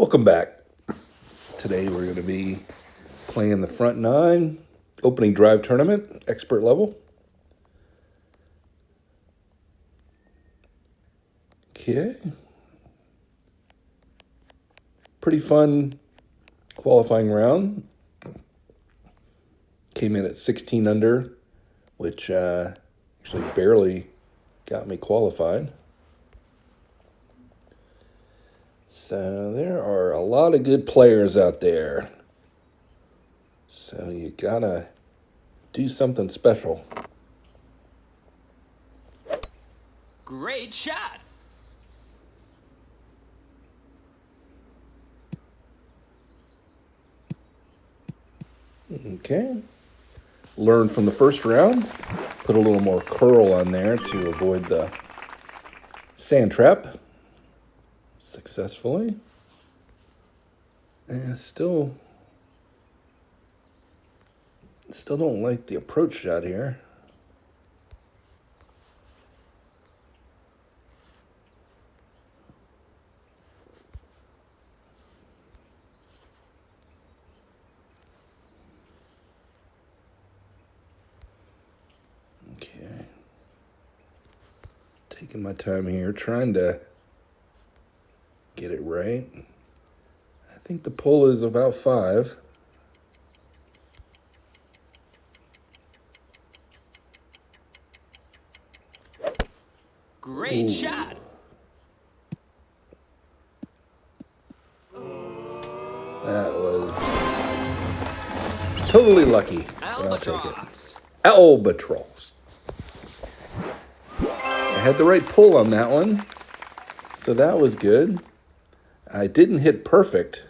Welcome back. Today we're going to be playing the front nine opening drive tournament, expert level. Okay. Pretty fun qualifying round. Came in at 16 under, which actually barely got me qualified. So there are a lot of good players out there. So you gotta do something special. Great shot. Okay. Learn from the first round. Put a little more curl on there to avoid the sand trap. Successfully. And still don't like the approach shot here. Okay. Taking my time here, trying to get it right. I think the pull is about 5. Great shot. That was totally lucky, but I'll take it. Albatross. I had the right pull on that one, so that was good. I didn't hit perfect,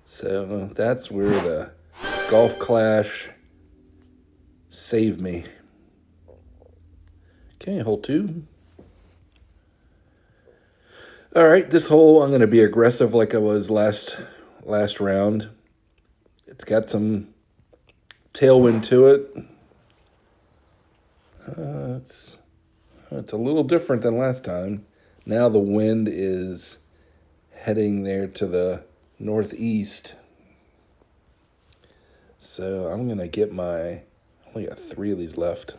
so that's where the golf clash saved me. Okay, hole 2. All right, this hole I'm going to be aggressive like I was last round. It's got some tailwind to it. It's a little different than last time. Now the wind is heading there to the northeast. So I'm going to get I only got 3 of these left.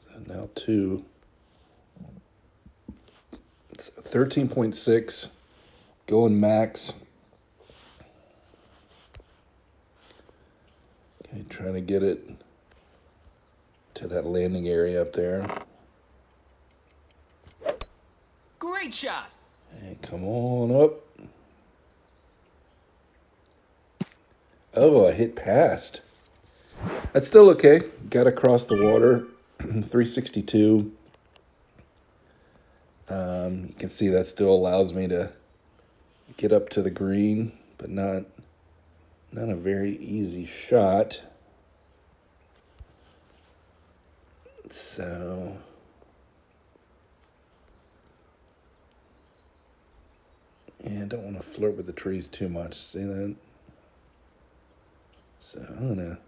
So now 2. It's 13.6, going max. Okay, trying to get it to that landing area up there. Great shot. Hey, come on up. Oh, I hit past. That's still okay. Got across the water. 362. You can see that still allows me to get up to the green, but not a very easy shot. So yeah, I don't want to flirt with the trees too much. See that? So I'm gonna,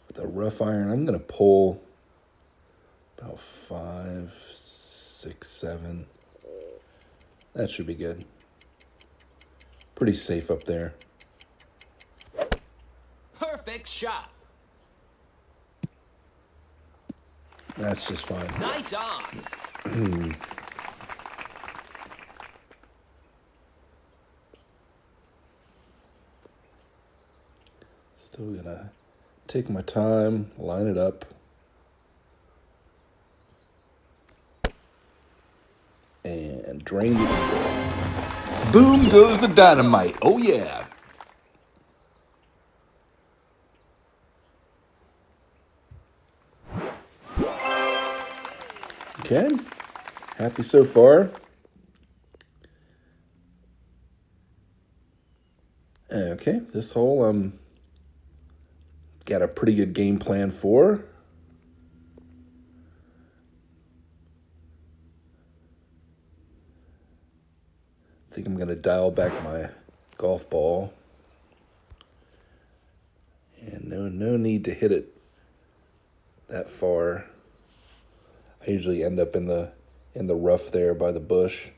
with a rough iron, I'm gonna pull about 5, 6, 7. That should be good. Pretty safe up there. Perfect shot. That's just fine. Nice on. Still gonna take my time, line it up. And drain the eagle. Boom goes the dynamite. Oh yeah. Okay. Happy so far. Okay, this hole got a pretty good game plan for. I think I'm going to dial back my golf ball. And no need to hit it that far. I usually end up in the in the rough there by the bush,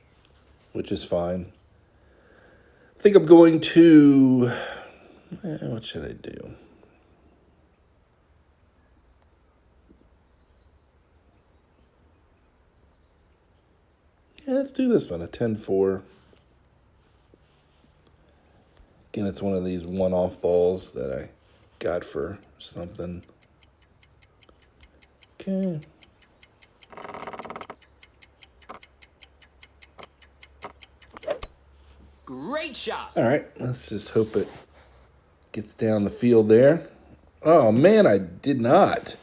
which is fine. I think I'm going to, what should I do? Yeah, let's do this one, a 10-4. Again, it's one of these one-off balls that I got for something. Okay. Great shot. All right, let's just hope it gets down the field there. Oh, man, I did not.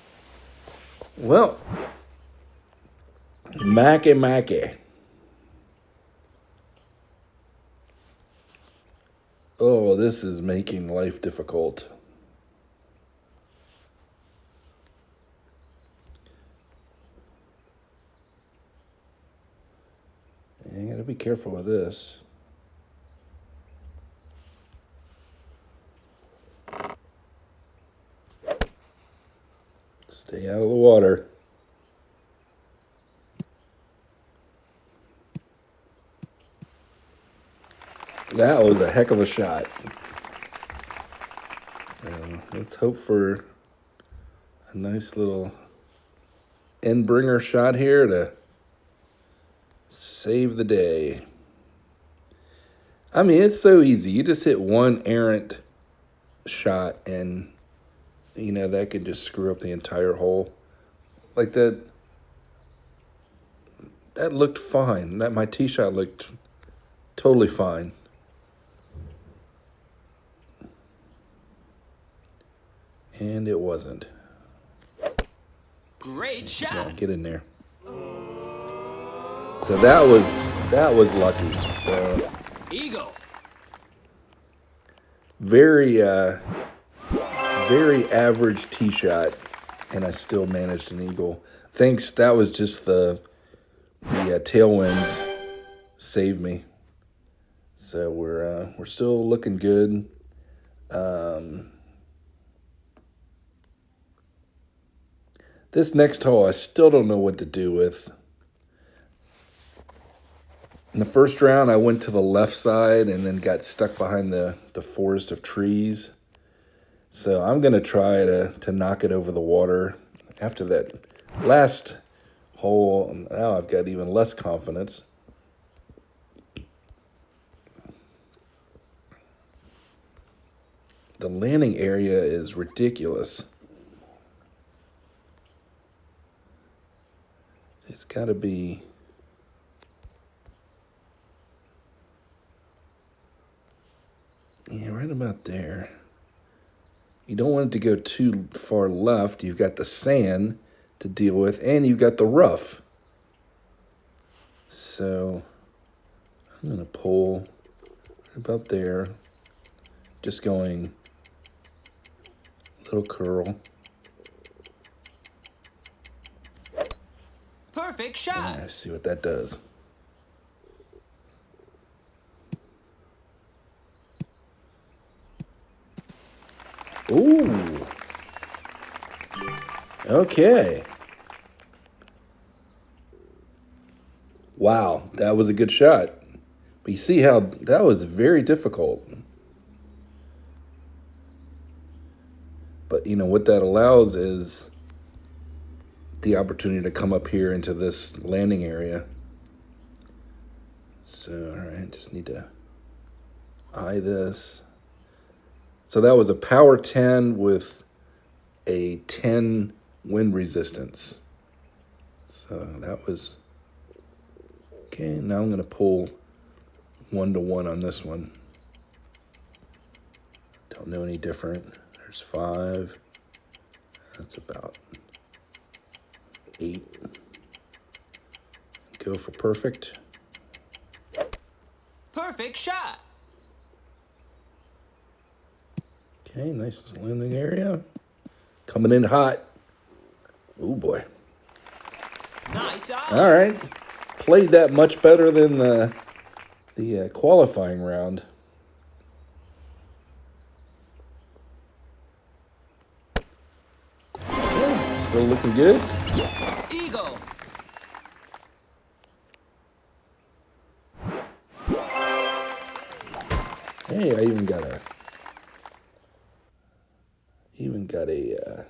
Well, Mackie. Oh, this is making life difficult. You gotta be careful with this. Stay out of the water. That was a heck of a shot. So let's hope for a nice little end bringer shot here to save the day. I mean, it's so easy. You just hit one errant shot and, you know, that could just screw up the entire hole. Like that looked fine. My tee shot looked totally fine. And it wasn't. Great shot. Yeah, get in there. So that was lucky. So Eagle. very average tee shot, and I still managed an eagle. Thanks. That was just the tailwinds saved me. So we're still looking good. This next hole, I still don't know what to do with. In the first round, I went to the left side and then got stuck behind the forest of trees. So I'm going to try to knock it over the water. After that last hole, now I've got even less confidence. The landing area is ridiculous. It's got to be... yeah, right about there. You don't want it to go too far left. You've got the sand to deal with, and you've got the rough. So I'm going to pull right about there. Just going little curl. Perfect shot. Let's see what that does. Ooh. Okay. Wow, that was a good shot. But you see how that was very difficult. But you know what that allows is the opportunity to come up here into this landing area. So, all right, just need to eye this. So that was a power 10 with a 10 wind resistance. So that was okay. Now I'm going to pull 1-to-1 on this one. Don't know any different. There's 5. That's about 8. Go for perfect. Perfect shot. Okay, nice landing area. Coming in hot. Oh boy. Nice eye. All right. Played that much better than the qualifying round. Okay, still looking good. Eagle. Hey, I even got a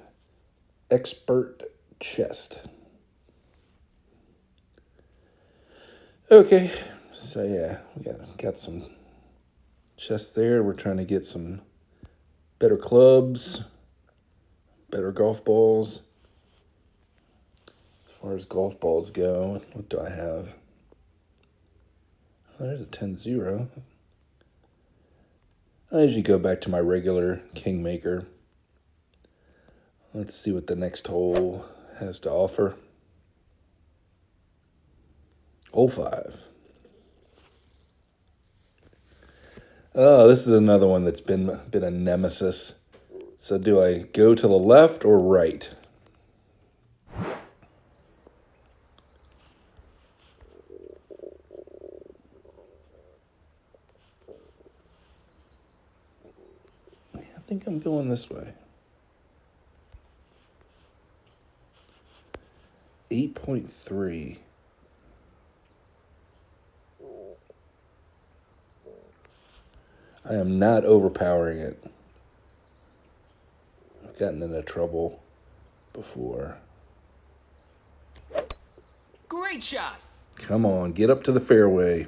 expert chest. Okay, so yeah, we got some chests there. We're trying to get some better clubs, better golf balls. As far as golf balls go, what do I have? Oh, there's a 10-0. I usually go back to my regular Kingmaker. Let's see what the next hole has to offer. Hole 5. Oh, this is another one that's been a nemesis. So do I go to the left or right? I think I'm going this way. 8.3. I am not overpowering it. I've gotten into trouble before. Great shot. Come on, get up to the fairway.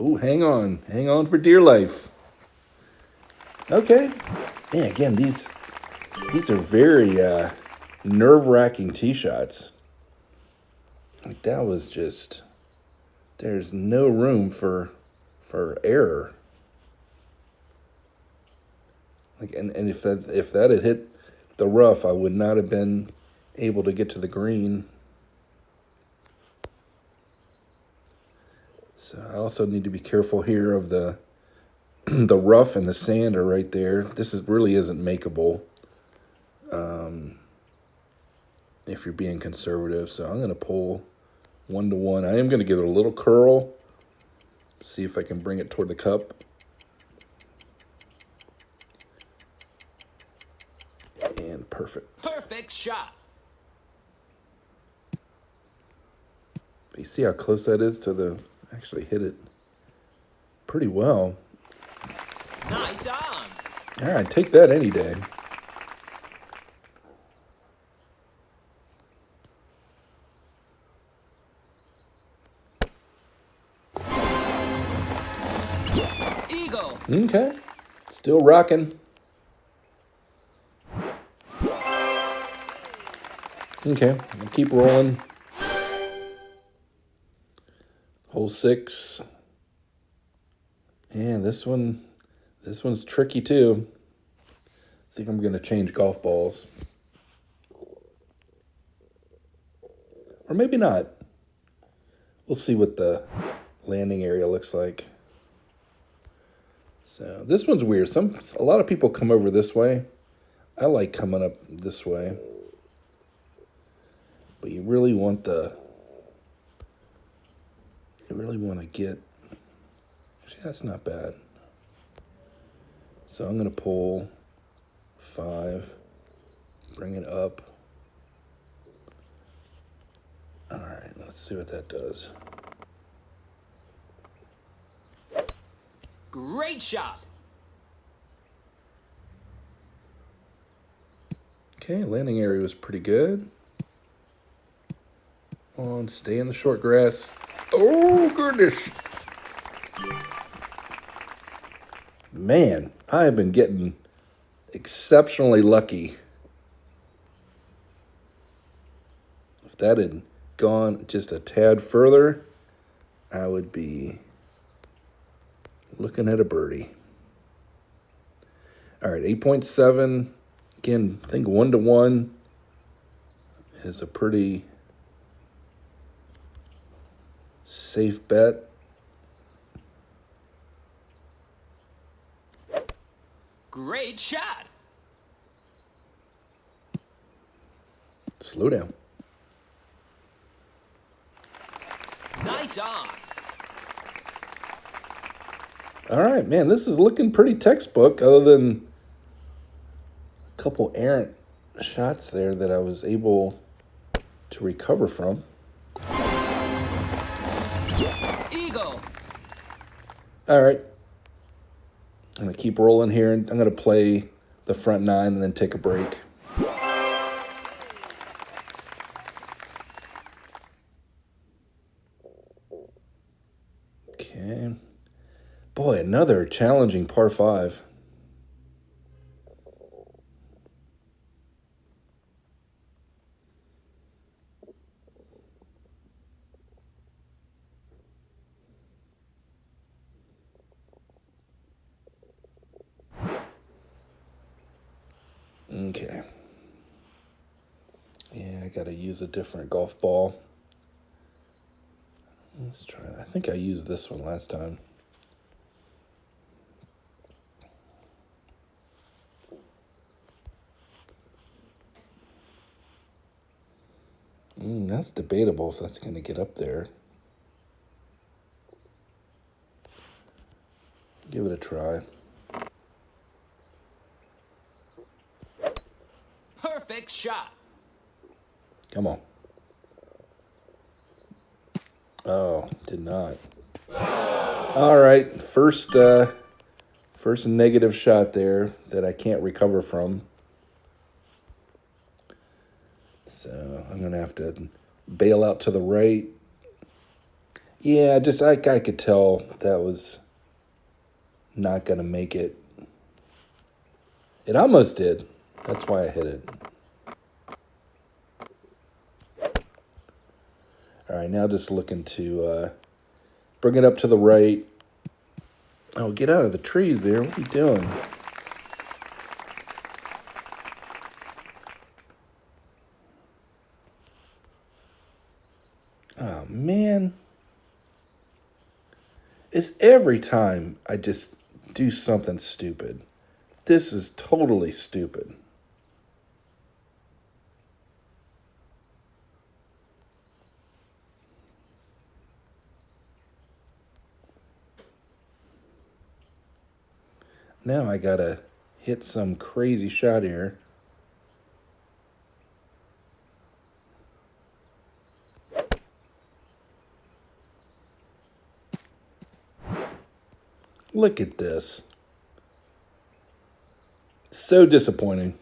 Oh, hang on for dear life. Okay, man. Again, these are very nerve-wracking tee shots. Like that was just. There's no room for error. Like and if that had hit the rough, I would not have been able to get to the green. So I also need to be careful here of the the rough and the sand are right there. This really isn't makeable if you're being conservative. So I'm going to pull 1-to-1. I am going to give it a little curl. See if I can bring it toward the cup. And perfect. Perfect shot. You see how close that is to the... Actually hit it pretty well. Nice on. All right, take that any day. Eagle. Okay, still rocking. Okay, I'll keep rolling. Hole 6. Yeah, this one's tricky too. I think I'm gonna change golf balls. Or maybe not. We'll see what the landing area looks like. So this one's weird. A lot of people come over this way. I like coming up this way. But you really want to get, actually that's not bad. So I'm going to pull 5, bring it up. All right, let's see what that does. Great shot. Okay, landing area was pretty good. On, stay in the short grass. Oh, goodness. Man, I have been getting exceptionally lucky. If that had gone just a tad further, I would be looking at a birdie. All right, 8.7. Again, I think 1-to-1 is a pretty safe bet. Great shot. Slow down. Nice on. All right, man, this is looking pretty textbook, other than a couple errant shots there that I was able to recover from. All right. I'm going to keep rolling here, and I'm going to play the front 9 and then take a break. Okay. Boy, another challenging par 5. Okay. Yeah, I got to use a different golf ball. Let's try. I think I used this one last time. That's debatable if that's going to get up there. Give it a try. Perfect shot. Come on. Oh, did not. All right, first negative shot there that I can't recover from. So I'm gonna have to bail out to the right. Yeah, I could tell that was not gonna make it. It almost did. That's why I hit it. All right, now just looking to bring it up to the right. Oh, get out of the trees there. What are you doing? Oh, man. It's every time I just do something stupid. This is totally stupid. Now I gotta hit some crazy shot here. Look at this. So disappointing.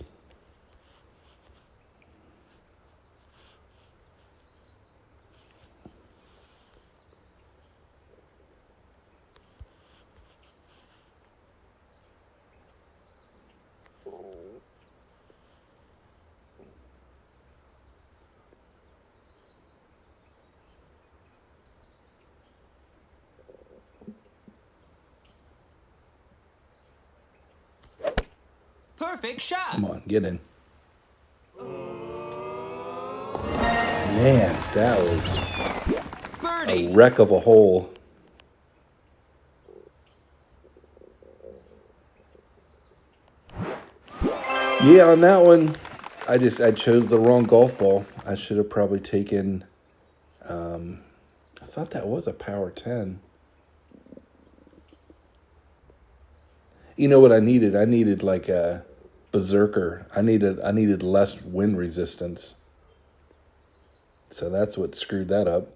Perfect shot. Come on, get in. Man, that was Birdie. a wreck of a hole. Yeah, on that one, I chose the wrong golf ball. I should have probably taken. I thought that was a power 10. You know what I needed? I needed like a berserker. I needed less wind resistance. So that's what screwed that up.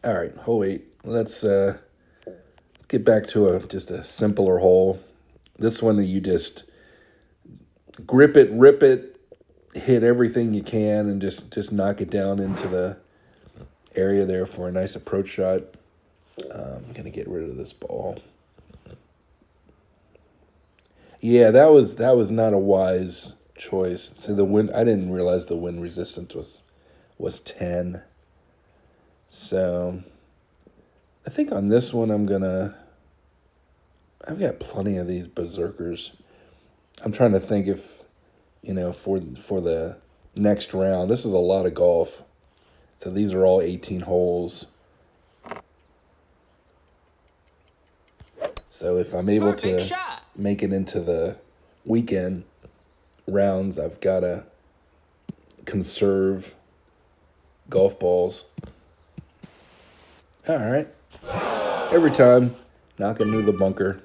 All right, hole 8. Let's get back to just a simpler hole. This one you just grip it, rip it, hit everything you can, and just knock it down into the area there for a nice approach shot. I'm gonna get rid of this ball. Yeah, that was not a wise choice. See the wind. I didn't realize the wind resistance was 10. So I think on this one I've got plenty of these berserkers. I'm trying to think if for the next round. This is a lot of golf. So these are all 18 holes. So if I'm able to make it into the weekend rounds, I've got to conserve golf balls. All right. Every time, knocking into the bunker.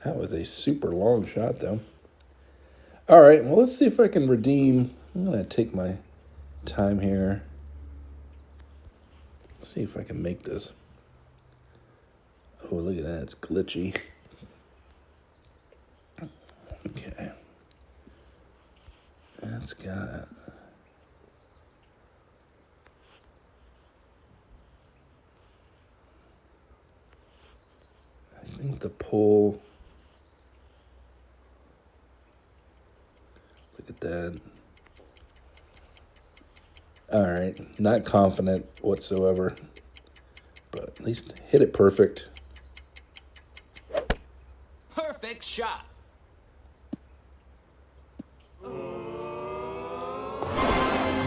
That was a super long shot, though. All right, well, let's see if I can redeem. I'm going to take my time here. Let's see if I can make this. Oh, look at that. It's glitchy. Okay. That's got... I think the pull... Look at that. All right. Not confident whatsoever. But at least hit it perfect. Perfect shot.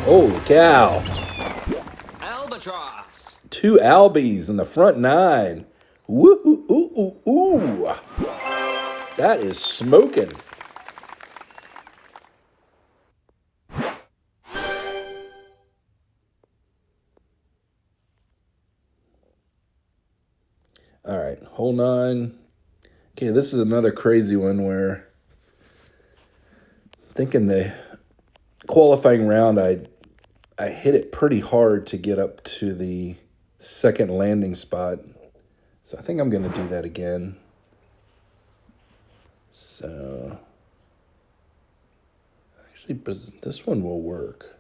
Holy cow. Albatross. 2 Albies in the front 9. Woo ooh ooh ooh ooh. That is smoking. All right, hole 9. Okay, this is another crazy one where thinking the qualifying round I hit it pretty hard to get up to the second landing spot. So I think I'm going to do that again. So actually this one will work.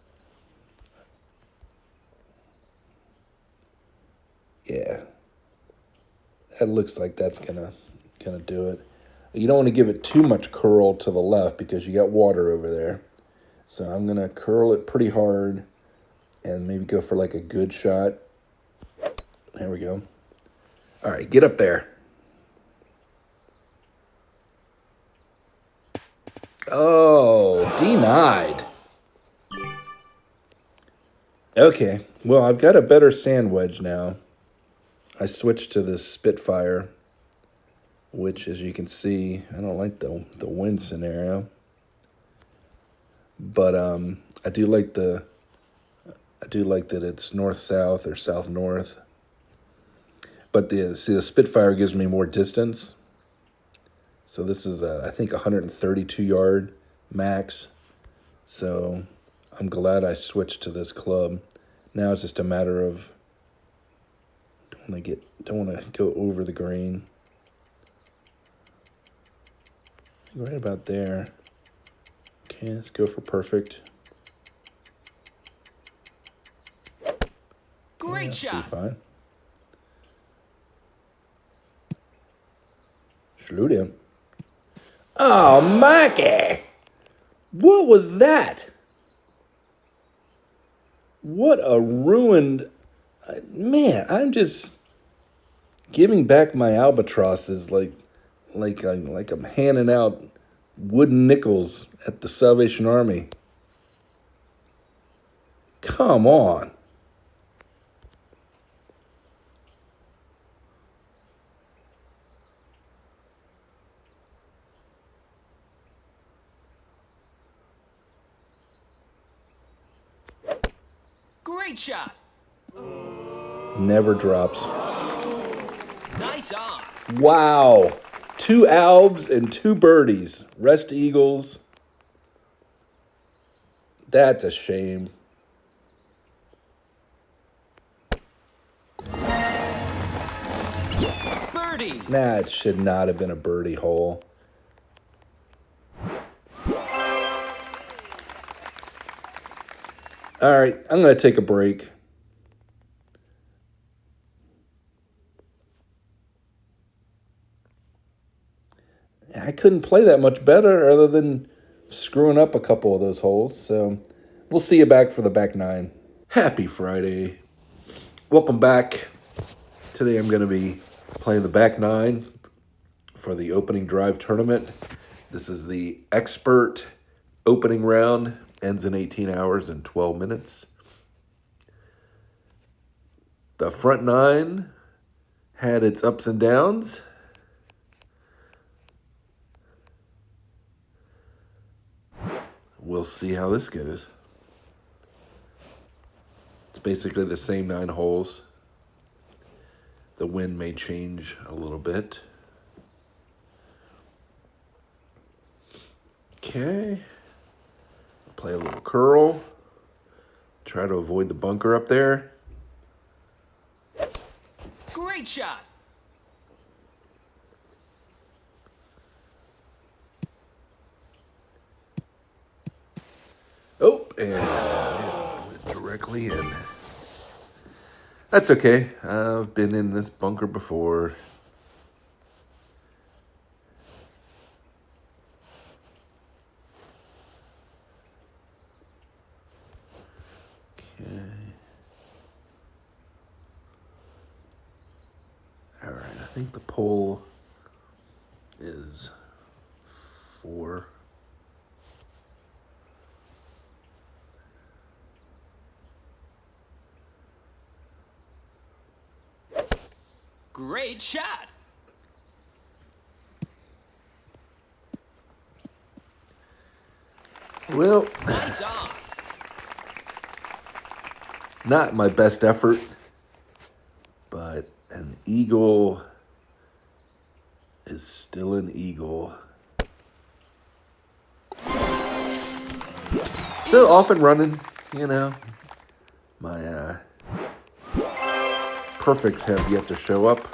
Yeah. That looks like that's gonna do it. You don't want to give it too much curl to the left because you got water over there. So I'm gonna curl it pretty hard and maybe go for like a good shot. There we go. All right, get up there. Oh, denied. Okay, well, I've got a better sand wedge now. I switched to this Spitfire, which, as you can see, I don't like the wind scenario, but I do like that it's north-south or south-north. But the Spitfire gives me more distance. So this is I think 132 yard max. So I'm glad I switched to this club. Now it's just a matter of don't want to go over the green. Right about there. Okay, let's go for perfect. Great shot. Fine. Shoot him. Oh, Mikey! What was that? What a ruined... Man, I'm just giving back my albatrosses like I'm handing out wooden nickels at the Salvation Army. Come on. Great shot. Never drops. Nice on. Wow. 2 albs and 2 birdies. Rest Eagles. That's a shame. Birdie. Nah, it should not have been a birdie hole. All right, I'm going to take a break. I couldn't play that much better other than screwing up a couple of those holes. So we'll see you back for the back 9. Happy Friday. Welcome back. Today I'm going to be playing the back 9 for the opening drive tournament. This is the expert opening round. Ends in 18 hours and 12 minutes. The front 9 had its ups and downs. We'll see how this goes. It's basically the same 9 holes. The wind may change a little bit. Okay. Play a little curl. Try to avoid the bunker up there. Great shot. Oh, and it went directly in. That's okay. I've been in this bunker before. Okay. All right, I think the pole is 4. Great shot. Well, Nice on. not my best effort, but an eagle is still an eagle. So off and running, you know. My perfects have yet to show up.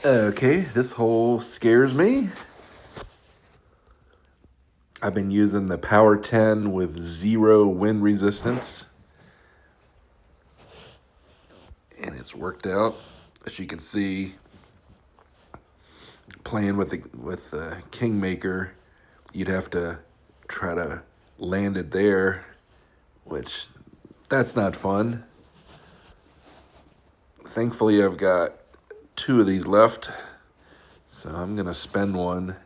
Okay, this hole scares me. I've been using the Power 10 with 0 wind resistance. And it's worked out. As you can see, playing with the Kingmaker, you'd have to try to land it there, which that's not fun. Thankfully, I've got 2 of these left, so I'm gonna spend one.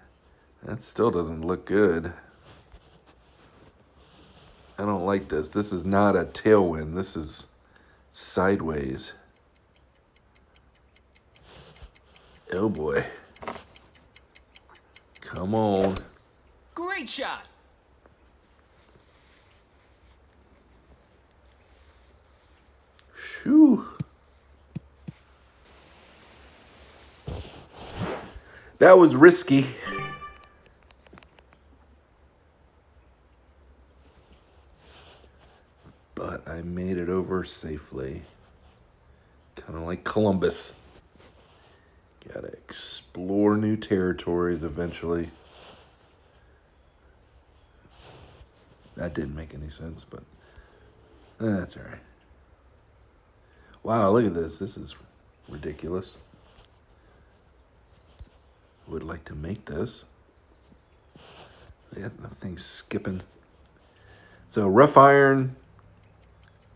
That still doesn't look good. I don't like this. This is not a tailwind. This is sideways. Oh boy. Come on. Great shot. Phew. That was risky. But I made it over safely. Kind of like Columbus. Gotta explore new territories eventually. That didn't make any sense, but that's all right. Wow, look at this. This is ridiculous. Would like to make this. Yeah, the thing's skipping. So rough iron,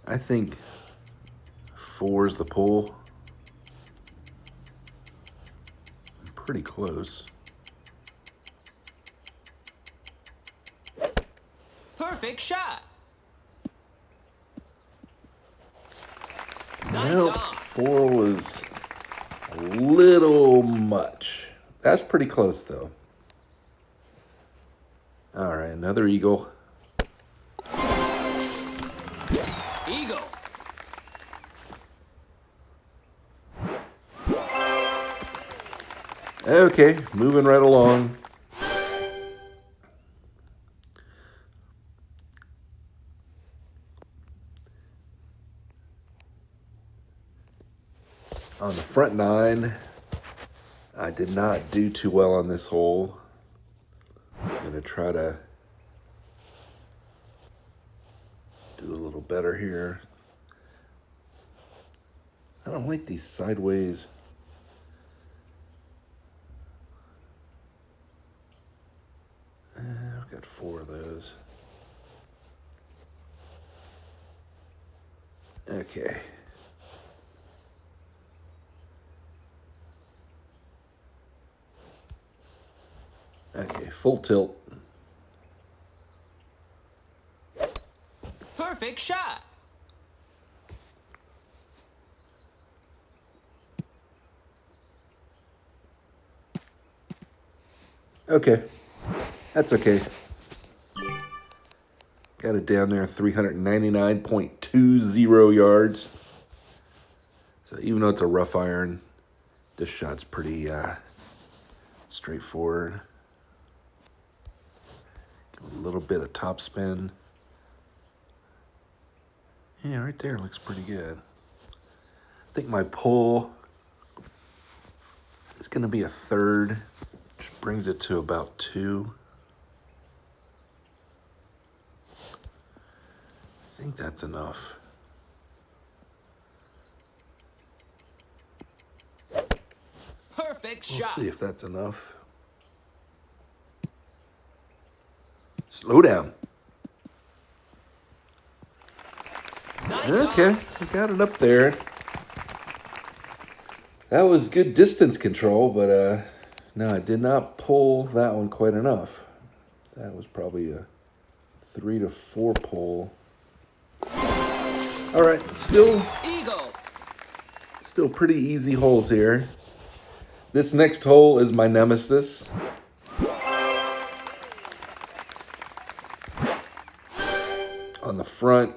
I think 4 is the pull. I'm pretty close. Perfect shot. Nice Well, on. 4 was a little much. That's pretty close, though. All right, another eagle. Eagle. Okay, moving right along. On the front 9, I did not do too well on this hole. I'm gonna try to do a little better here. I don't like these sideways. I've got 4 of those. Okay. Okay, full tilt. Perfect shot. Okay, that's okay. Got it down there, 399.20 yards. So even though it's a rough iron, this shot's pretty straightforward. A little bit of top spin. Yeah, right there looks pretty good. I think my pull is going to be a third, which brings it to about 2. I think that's enough. Perfect We'll shot. see if that's enough. Slow down. Nice Okay, on. I got it up there. That was good distance control, but no, I did not pull that one quite enough. That was probably a 3 to 4 pull. All right, Eagle. still pretty easy holes here. This next hole is my nemesis. On the front,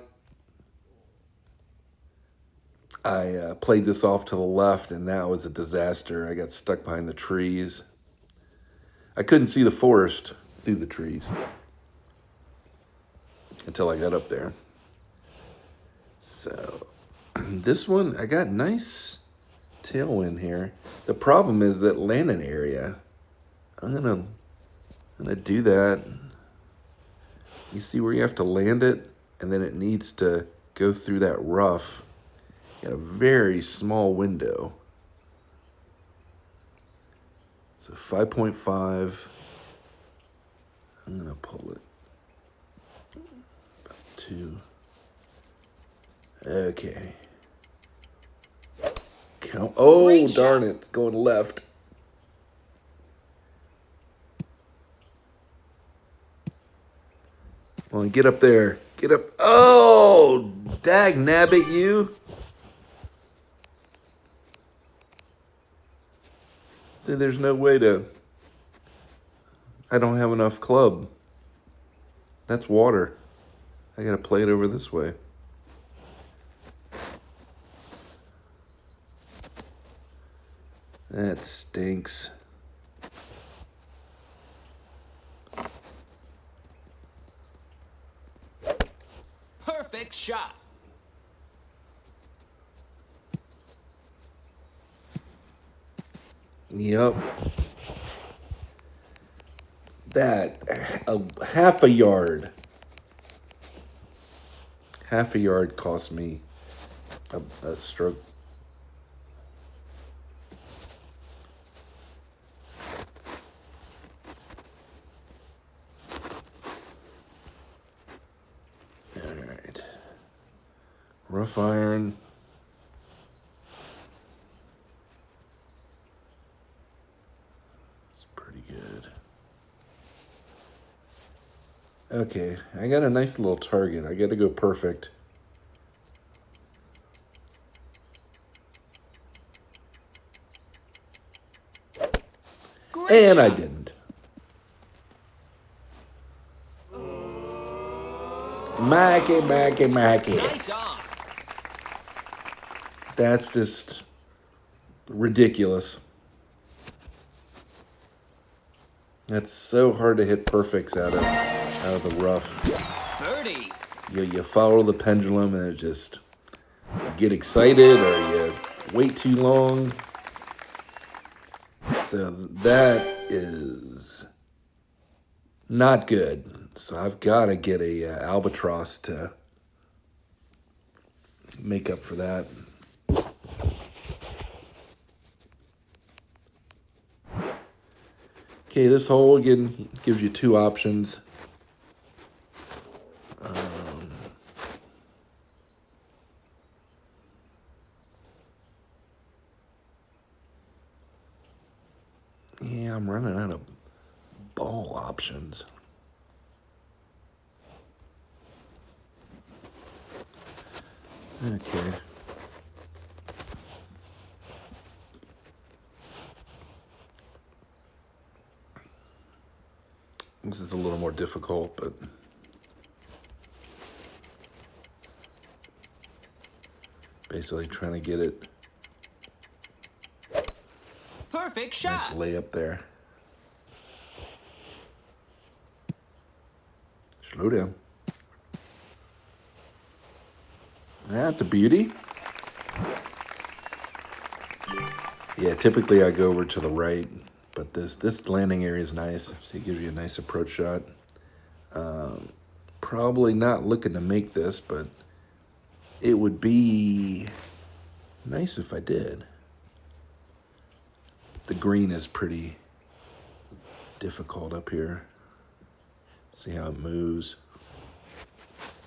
I played this off to the left, and that was a disaster. I got stuck behind the trees. I couldn't see the forest through the trees until I got up there. So this one, I got nice tailwind here. The problem is that landing area. I'm gonna do that. You see where you have to land it, and then it needs to go through that rough. You got a very small window. So 5.5. I'm gonna pull it. About 2. Okay. Count. Oh, Great darn shot. it. It's going left. Well, get up there. Get up. Oh, dag nabbit you. See, there's no way to. I don't have enough club. That's water. I gotta play it over this way. That stinks. Perfect shot. Yep. That, half a yard. Half a yard cost me a stroke. All right. Rough iron. It's pretty good. Okay, I got a nice little target. I got to go perfect. Great And shot. I didn't. Mackie. Nice on. That's just ridiculous. That's so hard to hit perfects out of the rough. Birdie. You follow the pendulum and it just, you get excited or you wait too long. So that is not good. So I've got to get a albatross to make up for that. Okay, this hole again gives you 2 options. Yeah, I'm running out of ball options. Okay. This is a little more difficult, but basically trying to get it Perfect nice shot. layup there. Slow down. That's a beauty. Yeah, typically I go over to the right, but this landing area is nice, so it gives you a nice approach shot. Probably not looking to make this, but it would be nice if I did. The green is pretty difficult up here. See how it moves?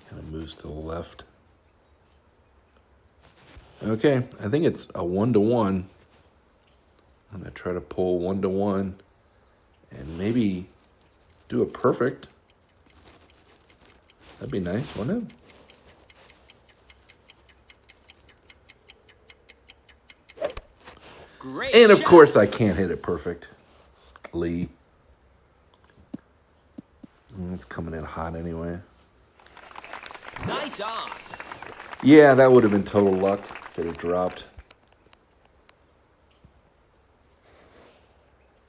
Kind of moves to the left. Okay, I think it's a 1-to-1. I'm gonna try to pull 1-to-1 and maybe do a perfect. That'd be nice, wouldn't it? Great And of shot. course I can't hit it perfectly. It's coming in hot anyway. Nice on. Yeah, that would have been total luck if it had dropped.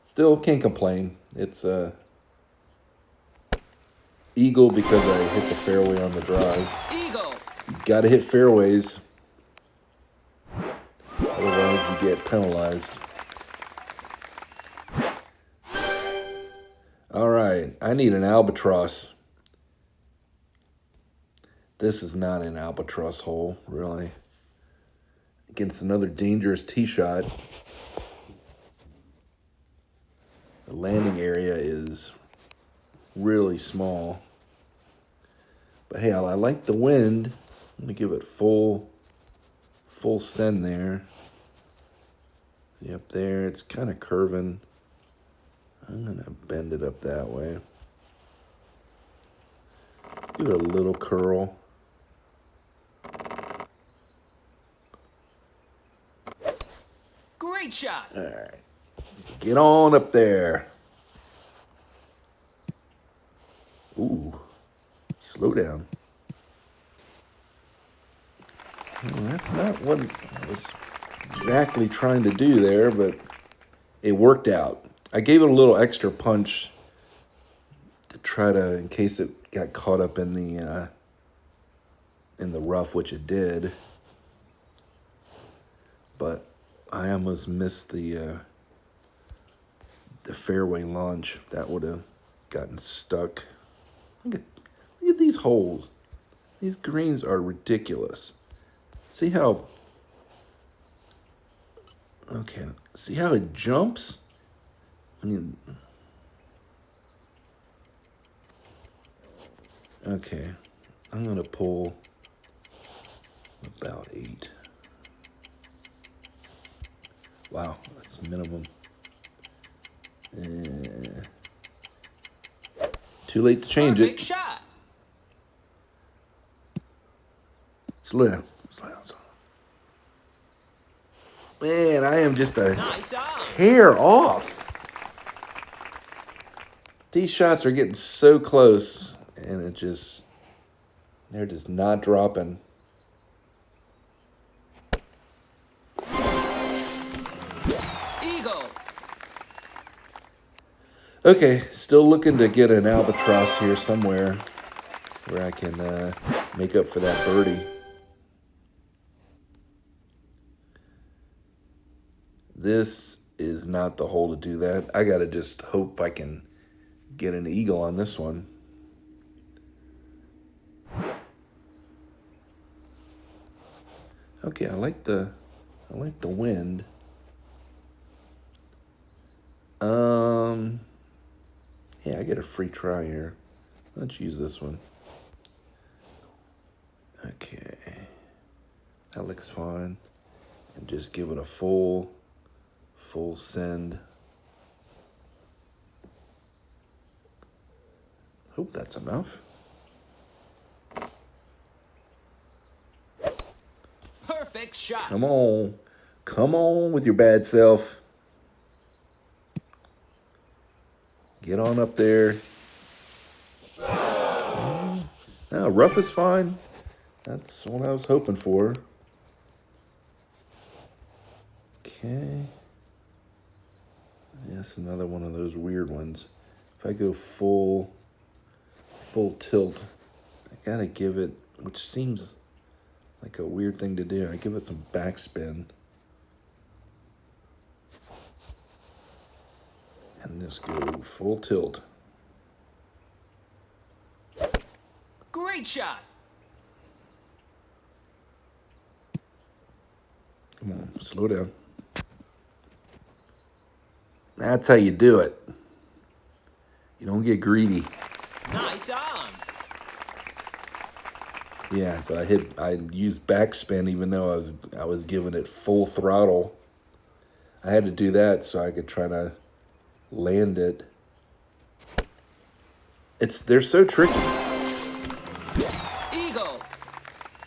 Still can't complain. It's eagle because I hit the fairway on the drive. Eagle. You gotta hit fairways. Otherwise you get penalized. All right, I need an albatross. This is not an albatross hole, really. Against another dangerous tee shot. The landing area is really small. But hey, I like the wind. I'm gonna give it full send there. See up there, it's kind of curving. I'm gonna bend it up that way. Give it a little curl. Great shot. All right, get on up there. Ooh, slow down. Well, that's not what I was exactly trying to do there, but it worked out. I gave it a little extra punch to try to, in case it got caught up in the rough, which it did. But I almost missed the fairway launch. That would have gotten stuck. Look at these holes. These greens are ridiculous. See how... Okay, see how it jumps? I mean... Okay, I'm gonna pull about 8. Wow, that's minimum. Too late to change Perfect it. shot. Slow down. Slow down. Man, I am just a Nice on. hair off. These shots are getting so close, and they're just not dropping. Eagle. Okay, still looking to get an albatross here somewhere where I can make up for that birdie. This is not the hole to do that. I gotta just hope I can get an eagle on this one. Okay, I like the wind. Yeah, I get a free try here. Let's use this one. Okay, that looks fine. And just give it a full send. Hope that's enough. Perfect shot. Come on with your bad self. Get on up there. Now, rough is fine. That's what I was hoping for. Okay. That's another one of those weird ones. If I go full full tilt. I gotta give it, which seems like a weird thing to do. I give it some backspin. And just go full tilt. Great shot. Come on, slow down. That's how you do it. You don't get greedy. Nice on. Yeah, so I used backspin even though I was giving it full throttle. I had to do that so I could try to land it. They're so tricky. Eagle.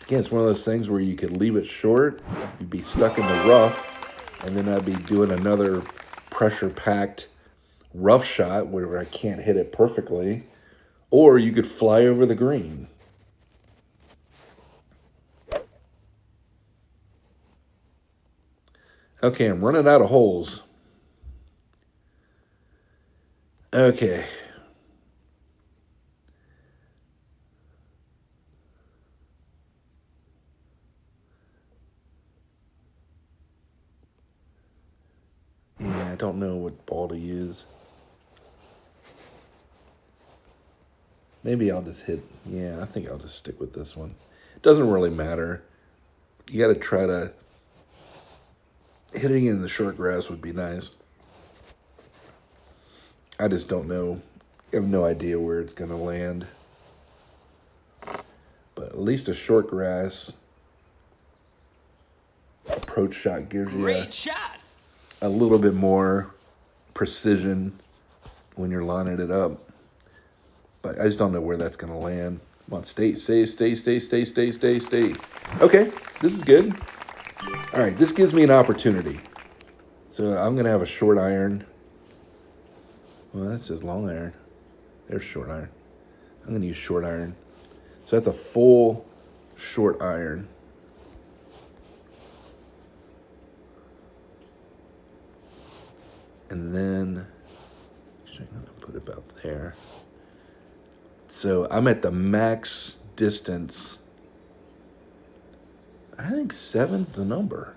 Again, it's one of those things where you could leave it short, you'd be stuck in the rough, and then I'd be doing another pressure-packed rough shot where I can't hit it perfectly, or you could fly over the green. Okay, I'm running out of holes. Okay. Yeah, I don't know what ball to use. Maybe I'll just hit, yeah, I think I'll just stick with this one. It doesn't really matter. You got to try to, hitting in the short grass would be nice. I just don't know. I have no idea where it's going to land. But at least a short grass approach shot gives you Great shot. a little bit more precision when you're lining it up. But I just don't know where that's going to land. Come on, stay. Okay, this is good. All right, this gives me an opportunity. So I'm going to have a short iron. Well, that says long iron. There's short iron. I'm going to use short iron. So that's a full short iron. And then, actually, I'm going to put it about there. So I'm at the max distance. I think 7's the number.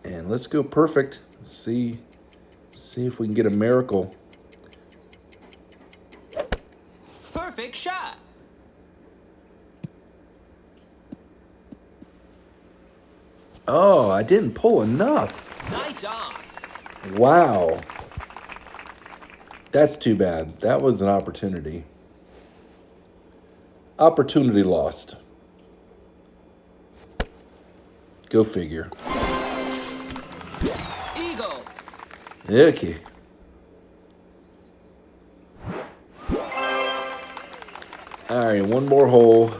And let's go perfect. See if we can get a miracle. Perfect shot. Oh, I didn't pull enough. Nice on. Wow. That's too bad. That was an opportunity. Opportunity lost. Go figure. Eagle. Okay. All right, one more hole.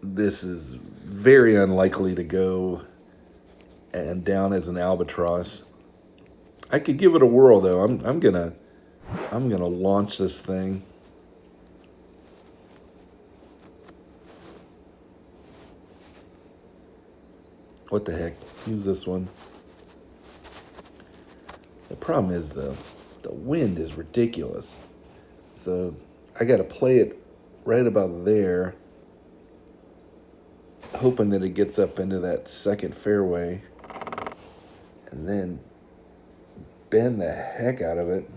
This is very unlikely to go and down as an albatross. I could give it a whirl though. I'm gonna launch this thing. What the heck? Use this one. The problem is the wind is ridiculous. So I got to play it right about there, hoping that it gets up into that second fairway, and then bend the heck out of it.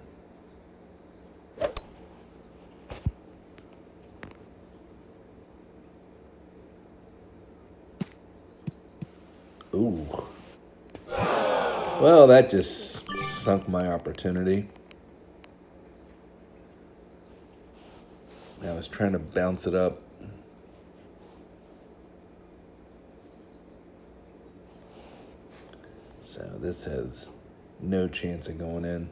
Ooh. Well, that just sunk my opportunity. I was trying to bounce it up. So this has no chance of going in.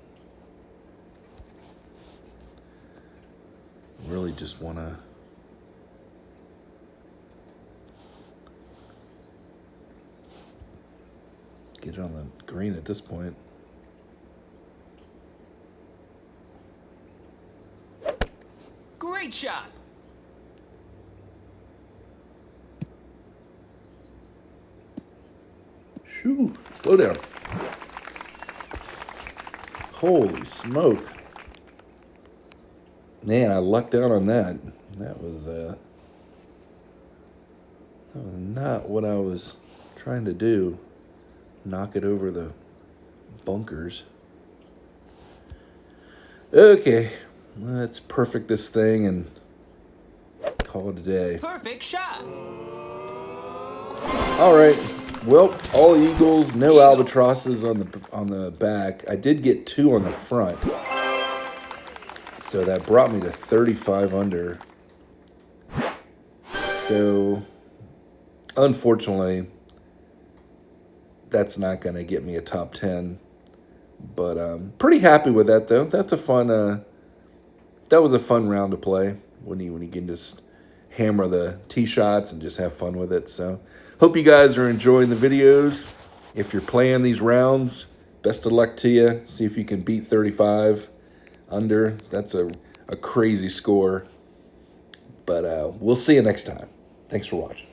Really just want to get it on the green at this point. Great shot. Shoo, slow down. Holy smoke. Man, I lucked out on that. That was not what I was trying to do. Knock it over the bunkers. Okay, let's perfect this thing and call it a day. Perfect shot. All right. Well, all eagles, no albatrosses on the back. I did get 2 on the front, so that brought me to 35 under. So, unfortunately, that's not going to get me a top 10. But pretty happy with that though. That's a fun. That was a fun round to play when you can just hammer the tee shots and just have fun with it. So hope you guys are enjoying the videos. If you're playing these rounds, best of luck to you. See if you can beat 35 under. That's a crazy score. But we'll see you next time. Thanks for watching.